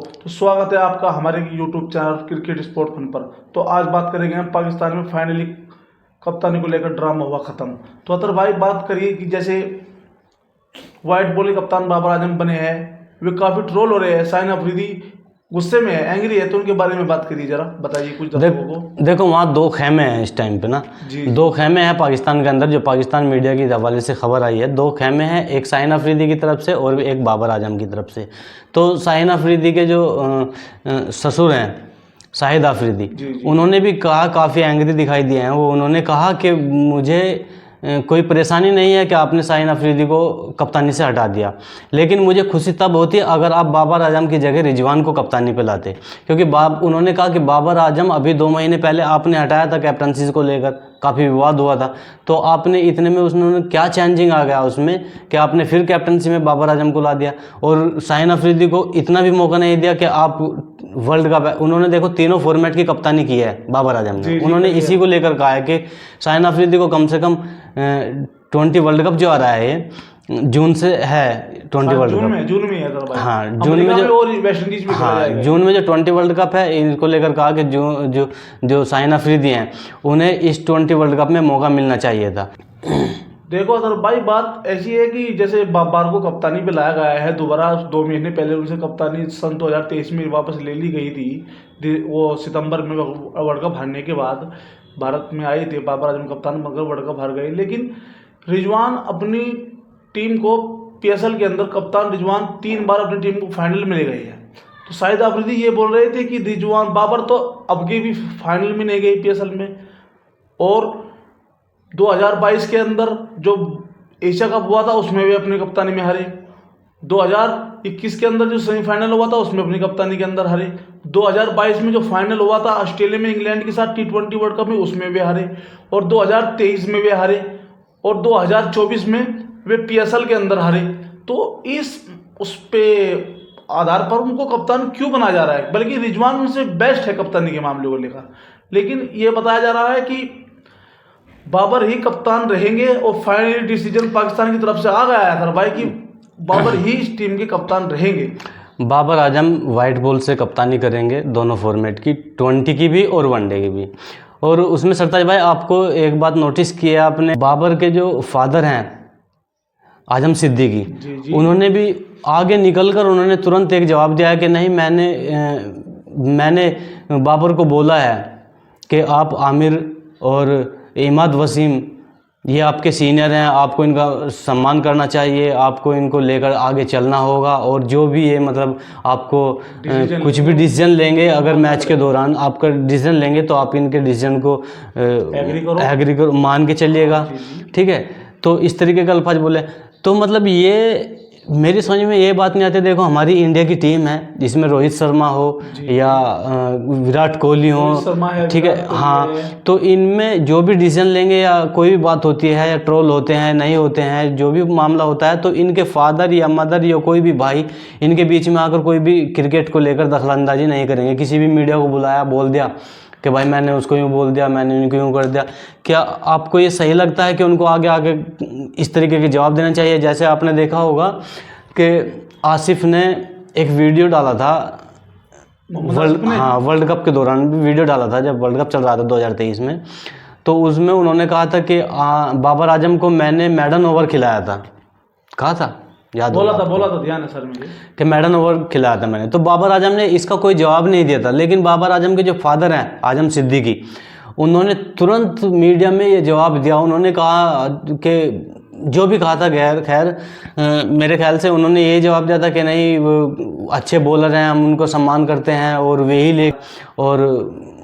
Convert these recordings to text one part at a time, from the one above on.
तो स्वागत है आपका हमारे YouTube channel Cricket Sport Fun पर। तो आज बात करेंगे हम पाकिस्तान में फाइनली कप्तानी को लेकर ड्रामा हुआ ख़त्म। तो अतर भाई बात करिए कि जैसे वाइट बॉल के कप्तान बाबर आजम बने हैं, वे काफ़ी ट्रोल हो रहे हैं। शाहीन अफरीदी गुस्से में है, एंग्री है, तो उनके बारे में बात करिए जरा, बताइए कुछ दर्शकों को। देखो वहाँ दो खेमे हैं इस टाइम पे ना। दो खेमे हैं पाकिस्तान के अंदर, जो पाकिस्तान मीडिया के हवाले से खबर आई है। दो खेमे हैं, एक शाहीन अफरीदी की तरफ से और एक बाबर आजम की तरफ से। तो शाहीन अफरीदी के जो ससुर हैं शाहिद अफरीदी, उन्होंने भी कहा, काफ़ी एंग्री दिखाई दिए हैं वो। उन्होंने कहा कि मुझे कोई परेशानी नहीं है कि आपने शाहीन अफरीदी को कप्तानी से हटा दिया, लेकिन मुझे खुशी तब होती है अगर आप बाबर आजम की जगह रिजवान को कप्तानी पे लाते। क्योंकि उन्होंने कहा कि बाबर आजम अभी 2 महीने पहले आपने हटाया था कैप्टनसी को लेकर, काफ़ी विवाद हुआ था। तो आपने इतने में उसने क्या चेंजिंग आ गया उसमें कि आपने फिर कैप्टनसी में बाबर आजम को ला दिया और शाहीन अफरीदी को इतना भी मौका नहीं दिया कि आप वर्ल्ड कप। उन्होंने देखो तीनों फॉर्मेट की कप्तानी की है बाबर आजम ने। उन्होंने इसी को लेकर कहा है कि शाहीन अफरीदी को कम से कम 20 वर्ल्ड कप जो आ रहा है जून से है, 20 वर्ल्ड कप जून में है भाई। हाँ जून में जो वेस्ट इंडीज में हाँ जून में जो 20 वर्ल्ड कप है, इनको लेकर कहा कि जो शाहीन अफरीदी हैं उन्हें इस 20 वर्ल्ड कप में मौका मिलना चाहिए था। देखो अगर भाई बात ऐसी है कि जैसे बाबर को कप्तानी पे लाया गया है दोबारा। 2 महीने पहले उनसे कप्तानी सन 2023 में वापस ले ली गई थी। वो सितंबर में वर्ल्ड कप हारने के बाद भारत में आए थे बाबर आजम कप्तान, मगर वर्ल्ड कप हार गए। लेकिन रिजवान अपनी टीम को PSL के अंदर कप्तान रिजवान 3 बार अपनी टीम को फाइनल में ले गए हैं। तो शाहिद अफरीदी ये बोल रहे थे कि रिजवान बाबर तो अब के भी फाइनल में नहीं गई PSL में, और 2022 के अंदर जो एशिया कप हुआ था उसमें भी अपनी कप्तानी में हारे। 2021 के अंदर जो सेमीफाइनल हुआ था उसमें अपनी कप्तानी के अंदर हारे। 2022 में जो फाइनल हुआ था ऑस्ट्रेलिया में इंग्लैंड के साथ T20 वर्ल्ड कप में, उसमें भी हारे, और 2023 में भी हारे, और 2024 में वे PSL के अंदर हारे। तो उस पे आधार पर उनको कप्तान क्यों बनाया जा रहा है? बल्कि रिजवान उनसे बेस्ट है कप्तानी के मामले को लेकर, लेकिन ये बताया जा रहा है कि बाबर ही कप्तान रहेंगे। और फाइनली डिसीजन पाकिस्तान की तरफ से आ गया है भाई कि बाबर ही इस टीम के कप्तान रहेंगे। बाबर आजम वाइट बॉल से कप्तानी करेंगे दोनों फॉर्मेट की, 20 की भी और वनडे की भी। और उसमें सरताज भाई आपको एक बात नोटिस की है आपने, बाबर के जो फादर हैं आजम सिद्दीकी, उन्होंने भी आगे निकलकर उन्होंने तुरंत एक जवाब दिया है कि नहीं, मैंने बाबर को बोला है कि आप आमिर और इमाद वसीम ये आपके सीनियर हैं, आपको इनका सम्मान करना चाहिए, आपको इनको लेकर आगे चलना होगा। और जो भी ये मतलब आपको कुछ भी डिसीजन लेंगे, अगर मैच के दौरान आपका डिसीजन लेंगे तो आप इनके डिसीजन को एग्री करो, मान के चलिएगा, ठीक है। तो इस तरीके का अल्फाज बोले। तो मतलब ये मेरी समझ में ये बात नहीं आती। देखो हमारी इंडिया की टीम है जिसमें रोहित शर्मा हो या विराट कोहली हो, ठीक है, हाँ, तो इनमें जो भी डिसीजन लेंगे या कोई भी बात होती है या ट्रोल होते हैं नहीं होते हैं, जो भी मामला होता है, तो इनके फादर या मदर या कोई भी भाई इनके बीच में आकर कोई भी क्रिकेट को लेकर दखलंदाजी नहीं करेंगे। किसी भी मीडिया को बुलाया, बोल दिया कि भाई मैंने उसको यूँ बोल दिया, मैंने उनको यूँ कर दिया, क्या आपको ये सही लगता है कि उनको आगे आगे इस तरीके के जवाब देना चाहिए? जैसे आपने देखा होगा कि आसिफ ने एक वीडियो डाला था वर्ल्ड कप के दौरान भी वीडियो डाला था, जब वर्ल्ड कप चल रहा था 2023 में। तो उसमें उन्होंने कहा था कि बाबर आजम को मैंने मैडन ओवर खिलाया था, कहा था, याद बोला था ध्यान है सर मुझे कि मैडन ओवर खिलाया था मैंने। तो बाबर आजम ने इसका कोई जवाब नहीं दिया था। लेकिन बाबर आजम के जो फादर हैं आजम सिद्दीकी, उन्होंने तुरंत मीडिया में ये जवाब दिया। उन्होंने कहा कि जो भी कहा था, खैर मेरे ख्याल से उन्होंने ये जवाब दिया था कि नहीं, वो अच्छे बॉलर हैं, हम उनको सम्मान करते हैं, और वही ले और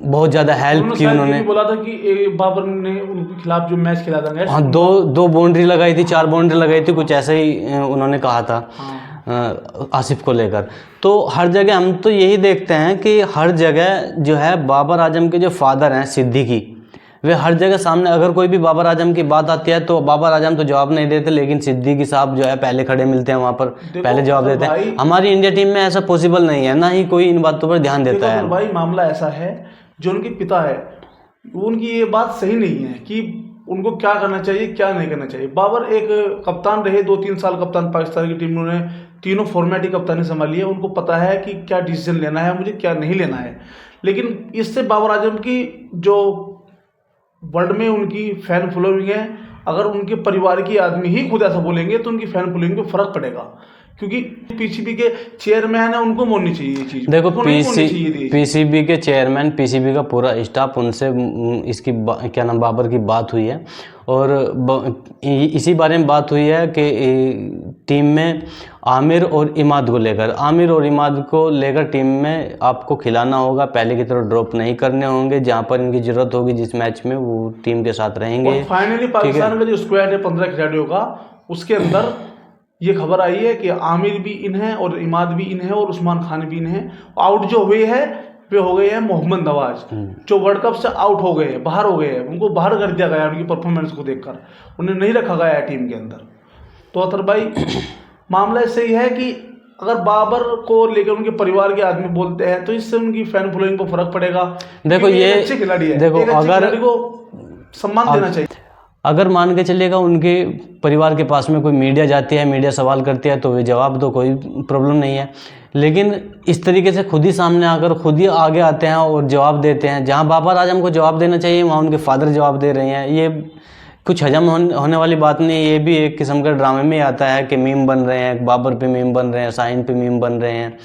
बहुत ज़्यादा हेल्प की उन्होंने। बोला था कि बाबर ने उनके खिलाफ जो मैच खेला था, हाँ, दो बाउंड्री लगाई थी, 4 बाउंड्री लगाई थी, कुछ ऐसे ही उन्होंने कहा था आसिफ को लेकर। तो हर जगह हम तो यही देखते हैं कि हर जगह जो है बाबर आजम के जो फादर हैं सिद्दीकी, वे हर जगह सामने, अगर कोई भी बाबर आजम की बात आती है तो बाबर आजम तो जवाब नहीं देते, लेकिन सिद्दीकी साहब जो है पहले खड़े मिलते हैं वहाँ पर, पहले जवाब देते हैं। हमारी इंडिया टीम में ऐसा पॉसिबल नहीं है, ना ही कोई इन बातों पर ध्यान देता है। भाई मामला ऐसा है, जो उनके पिता है उनकी ये बात सही नहीं है कि उनको क्या करना चाहिए क्या नहीं करना चाहिए। बाबर एक कप्तान रहे, 2-3 साल कप्तान पाकिस्तान की टीम में उन्होंने तीनों फॉर्मेट ही कप्तानी संभाली है, उनको पता है कि क्या डिसीजन लेना है मुझे, क्या नहीं लेना है। लेकिन इससे बाबर आजम की जो वर्ल्ड में उनकी फैन फॉलोइंग है, अगर उनके परिवार की आदमी ही खुद ऐसा बोलेंगे तो उनकी फैन फॉलोइंग पे फर्क पड़ेगा, क्योंकि पीसीबी के चेयरमैन है, उनको मोड़नी चाहिए ये चीज। देखो पीसीबी के चेयरमैन, पीसीबी का पूरा स्टाफ, उनसे इसकी क्या नाम बाबर की बात हुई है और इसी बारे में बात हुई है कि टीम में आमिर और इमाद को लेकर टीम में आपको खिलाना होगा, पहले की तरह ड्रॉप नहीं करने होंगे, जहां पर इनकी जरूरत होगी जिस मैच में वो टीम के साथ रहेंगे। फाइनली पाकिस्तान का जो स्क्वाड है 15 खिलाड़ियों का, उसके अंदर ये खबर आई है कि आमिर भी इन है और इमाद भी इन है और उस्मान खान भी इन है। आउट जो हुए हैं वे हो गए हैं मोहम्मद नवाज, जो वर्ल्ड कप से आउट हो गए हैं, बाहर हो गए हैं, उनको बाहर कर दिया गया उनकी परफॉर्मेंस को देखकर, उन्हें नहीं रखा गया है टीम के अंदर। तो अतर भाई मामला ऐसे ही है कि अगर बाबर को लेकर उनके परिवार के आदमी बोलते हैं तो इससे उनकी फैन फॉलोइंग पर फर्क पड़ेगा। देखो ये अच्छे खिलाड़ी है, देखो अगर को सम्मान देना चाहिए। अगर मान के चलेगा उनके परिवार के पास में कोई मीडिया जाती है, मीडिया सवाल करती है तो वे जवाब दो, कोई प्रॉब्लम नहीं है। लेकिन इस तरीके से खुद ही सामने आकर खुद ही आगे आते हैं और जवाब देते हैं, जहां बाबर आजम को जवाब देना चाहिए वहां उनके फादर जवाब दे रहे हैं, ये कुछ हजम होने वाली बात नहीं। ये भी एक किस्म का ड्रामे में आता है कि मीम बन रहे हैं, बाबर पे मीम बन रहे हैं, शाहीन पे मीम बन रहे हैं,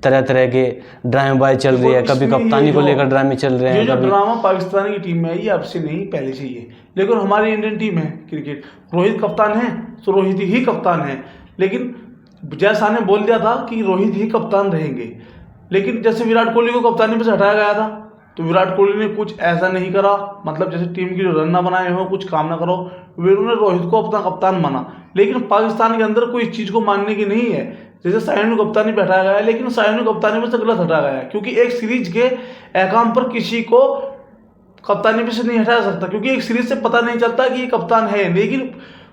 तरह तरह के ड्रामेबाजी चल रही है, कभी कप्तानी को लेकर ड्रामे चल रहे हैं। ये जो ड्रामा पाकिस्तान की टीम में है ये अब से नहीं पहले से ही है, लेकिन हमारी इंडियन टीम है क्रिकेट, रोहित कप्तान है तो रोहित ही कप्तान है। लेकिन जैसा ने बोल दिया था कि रोहित ही कप्तान रहेंगे, लेकिन जैसे विराट कोहली को कप्तानी पे से हटाया गया था तो विराट कोहली ने कुछ ऐसा नहीं करा, मतलब जैसे टीम की जो रन ना बनाए हो, कुछ काम ना करो, उन्होंने रोहित को अपना कप्तान माना। लेकिन पाकिस्तान के अंदर कोई इस चीज़ को मानने की नहीं है। जैसे शाहीन को कप्तानी पे हटाया गया है, लेकिन शाहीन को कप्तानी पे से गलत हटाया गया है, क्योंकि एक सीरीज के अहकाम पर किसी को कप्तानी पे से नहीं हटाया सकता, क्योंकि एक सीरीज से पता नहीं चलता कि ये कप्तान है। लेकिन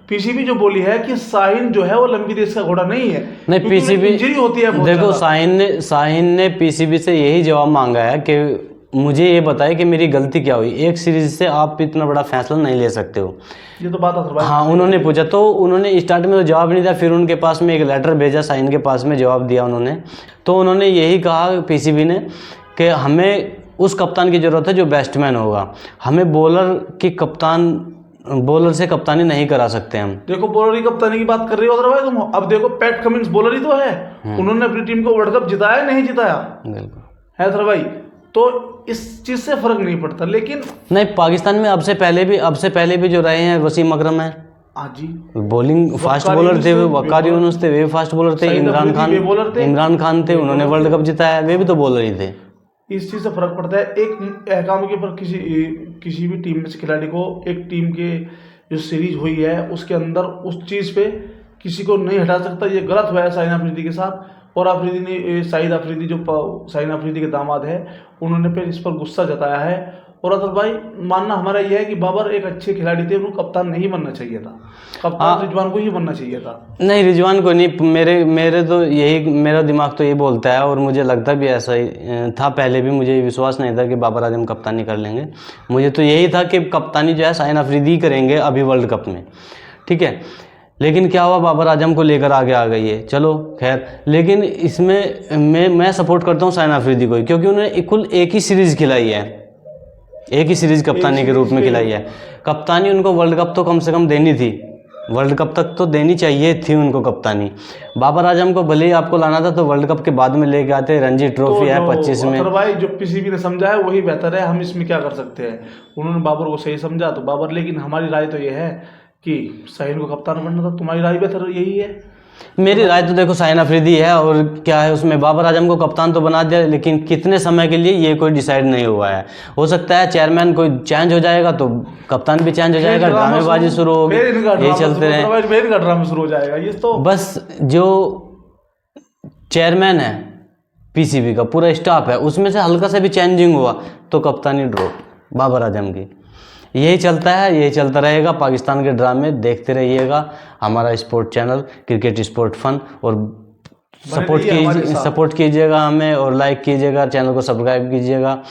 पीसीबी जो बोली है कि शाहीन जो है वो लंबी रेस का घोड़ा नहीं है, नहीं पीसीबी इंजरी होती है। देखो शाहीन ने पीसीबी से यही जवाब मांगा है कि मुझे ये बताए कि मेरी गलती क्या हुई, एक सीरीज से आप इतना बड़ा फैसला नहीं ले सकते हो। ये तो बात है। हाँ, उन्होंने पूछा तो उन्होंने स्टार्ट में तो जवाब नहीं दिया, फिर उनके पास में एक लेटर भेजा, शाहीन के पास में जवाब दिया उन्होंने। तो उन्होंने यही कहा पीसीबी ने कि हमें उस कप्तान की ज़रूरत है जो बैट्समैन होगा, हमें बॉलर से कप्तानी नहीं करा सकते हम। देखो बॉलर की कप्तानी की बात कर रही हो अगर भाई तुम, अब देखो पैट कमिंस बॉलर ही तो है, उन्होंने अपनी टीम को वर्ल्ड कप जिताया नहीं जिताया है सर भाई, तो इस चीज से फर्क नहीं पड़ता। लेकिन नहीं, पाकिस्तान में अब से पहले भी जो रहे हैं वसीम अकरम है, जी बॉलिंग फास्ट बॉलर थे, वकार यूनुस थे, वे फास्ट बॉलर थे, इमरान खान थे, उन्होंने वर्ल्ड कप जिताया, वे भी तो बॉलर ही थे। इस चीज़ से फर्क पड़ता है। एक अहकाम के पर किसी भी टीम में से खिलाड़ी को एक टीम के जो सीरीज हुई है उसके अंदर उस चीज़ पे किसी को नहीं हटा सकता। ये गलत हुआ है शाहीन अफरीदी के साथ, और अफरीदी ने शाहिद अफरीदी जो शाहीन अफरीदी के दामाद है उन्होंने फिर इस पर गुस्सा जताया है। और असल भाई मानना हमारा यह है कि बाबर एक अच्छे खिलाड़ी थे, उनको कप्तान नहीं बनना चाहिए था, कप्तान रिजवान को ही बनना चाहिए था। नहीं, रिजवान को नहीं, मेरे तो यही, मेरा दिमाग तो ये बोलता है और मुझे लगता भी ऐसा ही था। पहले भी मुझे विश्वास नहीं था कि बाबर आजम कप्तानी कर लेंगे, मुझे तो यही था कि कप्तानी जो है शाहीन अफरीदी करेंगे अभी वर्ल्ड कप में, ठीक है। लेकिन क्या हुआ, बाबर आजम को लेकर आगे आ गई है, चलो खैर। लेकिन इसमें मैं सपोर्ट करता हूँ शाहीन अफरीदी को, क्योंकि उन्होंने कुल एक ही सीरीज़ खिलाई है, एक ही सीरीज़ कप्तानी के रूप में खिलाई है। कप्तानी उनको वर्ल्ड कप तो कम से कम देनी थी, वर्ल्ड कप तक तो देनी चाहिए थी उनको कप्तानी। बाबर आजम को भले ही आपको लाना था तो वर्ल्ड कप के बाद में लेके आते, रणजी ट्रॉफी है 25 में। भाई जो पीसीबी ने समझा है वही बेहतर है, हम इसमें क्या कर सकते हैं। उन्होंने बाबर को सही समझा तो बाबर, लेकिन हमारी राय तो ये है कि शाहीन को कप्तान बनना था। तुम्हारी राय बेहतर यही है। मेरी राय तो देखो शाहीन अफरीदी है, और क्या है उसमें बाबर आजम को कप्तान तो बना दिया, लेकिन कितने समय के लिए ये कोई डिसाइड नहीं हुआ है। हो सकता है चेयरमैन कोई चेंज हो जाएगा तो कप्तान भी चेंज हो जाएगा, ड्रामेबाजी शुरू होगी, ये चलते रहे, ड्रामा शुरू हो जाएगा। ये तो बस जो चेयरमैन है पीसीबी का पूरा स्टाफ है उसमें से हल्का सा भी चेंजिंग हुआ तो कप्तानी ड्रॉप बाबर आजम की। यही चलता है, यही चलता रहेगा। पाकिस्तान के ड्रामे देखते रहिएगा, हमारा sport channel Cricket Sport Fun, और सपोर्ट कीजिएगा हमें, और लाइक कीजिएगा, चैनल को सब्सक्राइब कीजिएगा।